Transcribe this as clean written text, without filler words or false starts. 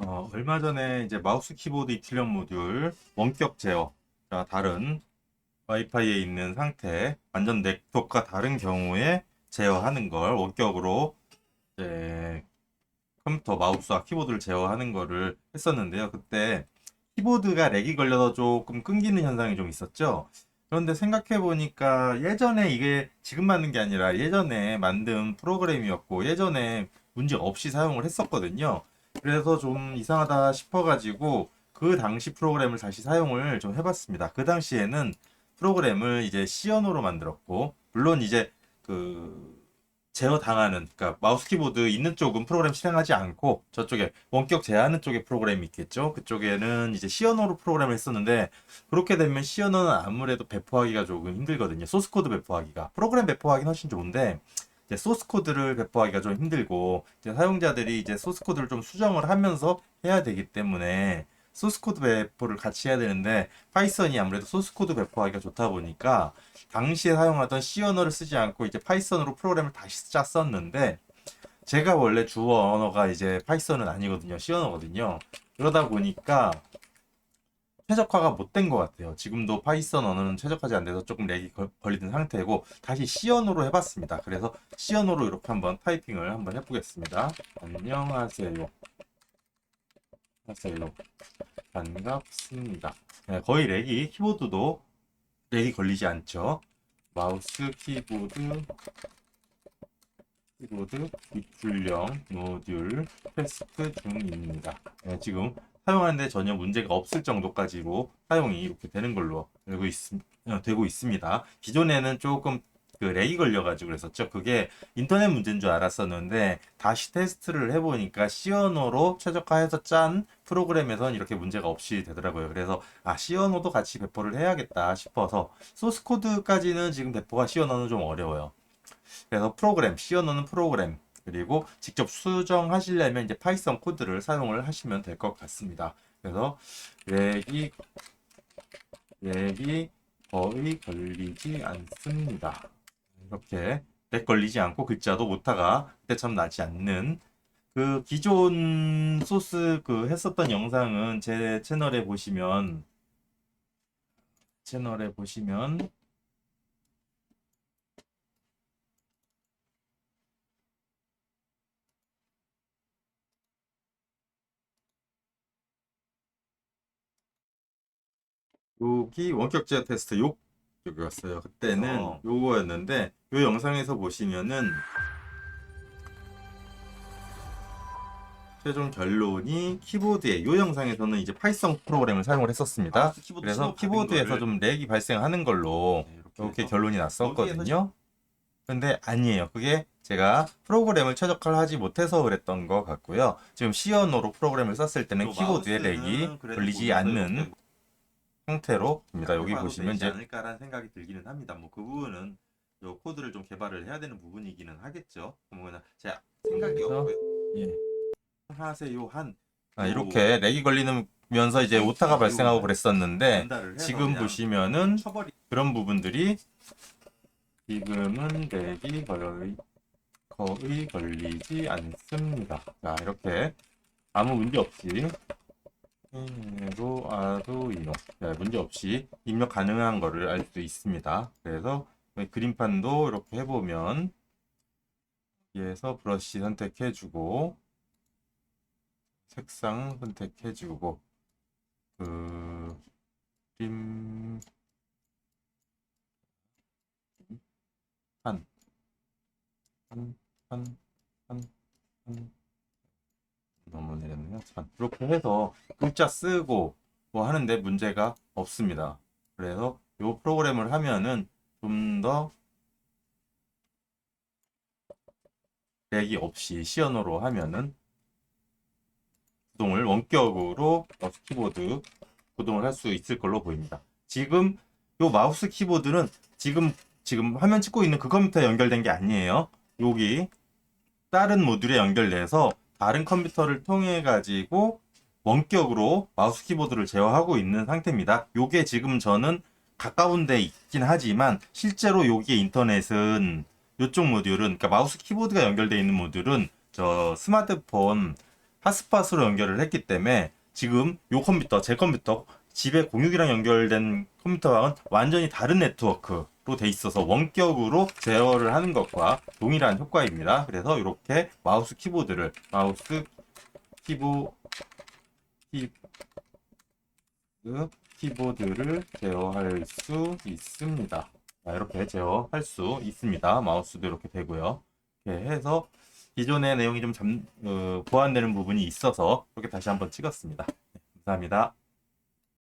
얼마 전에 이제 마우스 키보드 입출력 모듈 원격 제어, 자, 다른 와이파이에 있는 상태, 완전 네트워크가 다른 경우에 제어하는 걸 원격으로 이제 컴퓨터 마우스와 키보드를 제어하는 거를 했었는데요. 그때 키보드가 렉이 걸려서 조금 끊기는 현상이 좀 있었죠. 그런데 생각해 보니까 예전에 이게 지금 만든 게 아니라 예전에 만든 프로그램이었고 예전에 문제 없이 사용을 했었거든요. 그래서 좀 이상하다 싶어가지고 그 당시 프로그램을 다시 사용을 좀 해봤습니다. 그 당시에는 프로그램을 이제 C 언어로 만들었고 물론 이제 그 제어 당하는, 그러니까 마우스 키보드 있는 쪽은 프로그램 실행하지 않고 저쪽에 원격 제어하는 쪽에 프로그램이 있겠죠. 그쪽에는 이제 C 언어로 프로그램을 했었는데 그렇게 되면 C 언어는 아무래도 배포하기가 조금 힘들거든요. 소스 코드 배포하기가 프로그램 배포하기는 훨씬 좋은데 이제 소스 코드를 배포하기가 좀 힘들고 이제 사용자들이 이제 소스 코드를 좀 수정을 하면서 해야 되기 때문에 소스 코드 배포를 같이 해야 되는데 파이썬이 아무래도 소스 코드 배포하기가 좋다 보니까 당시에 사용하던 C 언어를 쓰지 않고 이제 파이썬으로 프로그램을 다시 짰었는데 제가 원래 주어 언어가 이제 파이썬은 아니거든요. C 언어거든요. 그러다 보니까 최적화가 못 된 것 같아요. 지금도 파이썬 언어는 최적화가 안 돼서 조금 렉이 걸리는 상태고 다시 C 언어로 해봤습니다. 그래서 C 언어로 이렇게 한번 타이핑을 한번 해보겠습니다. 안녕하세요. 하세요. 반갑습니다. 네, 거의 렉이 키보드도 렉이 걸리지 않죠. 마우스 키보드 입출력 모듈 테스트 중입니다. 네, 지금 사용하는데 전혀 문제가 없을 정도까지로 사용이 이렇게 되는 걸로 되고 있습니다. 기존에는 조금 그 렉이 걸려가지고 그랬었죠. 그게 인터넷 문제인 줄 알았었는데 다시 테스트를 해보니까 C 언어로 최적화해서 짠 프로그램에선 이렇게 문제가 없이 되더라고요. 그래서 C 언어도 같이 배포를 해야겠다 싶어서 소스 코드까지는 지금 배포가 C 언어는 좀 어려워요. 그래서 프로그램, C 언어는 프로그램, 그리고 직접 수정하시려면 이제 파이썬 코드를 사용을 하시면 될 것 같습니다. 그래서 렉이, 렉이 거의 걸리지 않습니다. 이렇게 렉 걸리지 않고 글자도 오타가 그때처럼 나지 않는 그 기존 소스 그 했었던 영상은 제 채널에 보시면 여기 원격 제어 테스트 요거였어요. 그때는 요거였는데 요 영상에서 보시면은 최종 결론이 키보드에 요 영상에서는 이제 파이썬 프로그램을 사용을 했었습니다. 그래서 키보드에서 좀 렉이 발생하는 걸로 이렇게 결론이 났었거든요. 근데 아니에요. 그게 제가 프로그램을 최적화를 하지 못해서 그랬던 것 같고요. 지금 C 언어로 프로그램을 썼을 때는 키보드에 렉이 걸리지 않는 형태로입니다. 여기 보시면 이제 않을까라는 생각이 들기는 합니다. 뭐 그 부분은 요 코드를 좀 개발을 해야 되는 부분이기는 하겠죠. 뭐 제 생각이 없고요. 예. 하세요 한 이렇게 렉이 걸리면서 이제 오타가 발생하고 그랬었는데 지금 보시면은 그런 부분들이 지금은 렉이 거의 걸리지 않습니다. 자, 이렇게 아무 문제 없이 아두이노 문제 없이 입력 가능한 거를 알 수 있습니다. 그래서 그림판도 이렇게 해보면 여기에서 브러쉬 선택해주고 색상 선택해주고 그림 한, 한, 한, 한, 한, 너무 내렸네요. 자, 그렇게 해서 글자 쓰고 뭐 하는데 문제가 없습니다. 그래서 이 프로그램을 하면은 좀 더 렉이 없이 C 언어로 하면은 구동을 원격으로 마우스 키보드 구동을 할 수 있을 걸로 보입니다. 지금 이 마우스 키보드는 지금 화면 찍고 있는 그 컴퓨터에 연결된 게 아니에요. 여기 다른 모듈에 연결돼서 다른 컴퓨터를 통해 가지고 원격으로 마우스 키보드를 제어하고 있는 상태입니다. 요게 지금 저는 가까운 데 있긴 하지만 실제로 여기에 인터넷은 이쪽 모듈은 그러니까 마우스 키보드가 연결되어 있는 모듈은 저 스마트폰 핫스팟으로 연결을 했기 때문에 지금 요 컴퓨터, 제 컴퓨터, 집에 공유기랑 연결된 컴퓨터랑은 완전히 다른 네트워크로 돼 있어서 원격으로 제어를 하는 것과 동일한 효과입니다. 그래서 이렇게 마우스 키보드를 키보드를 제어할 수 있습니다. 자, 이렇게 제어할 수 있습니다. 마우스도 이렇게 되고요. 이렇게 해서 기존의 내용이 좀 보완되는 부분이 있어서 이렇게 다시 한번 찍었습니다. 감사합니다.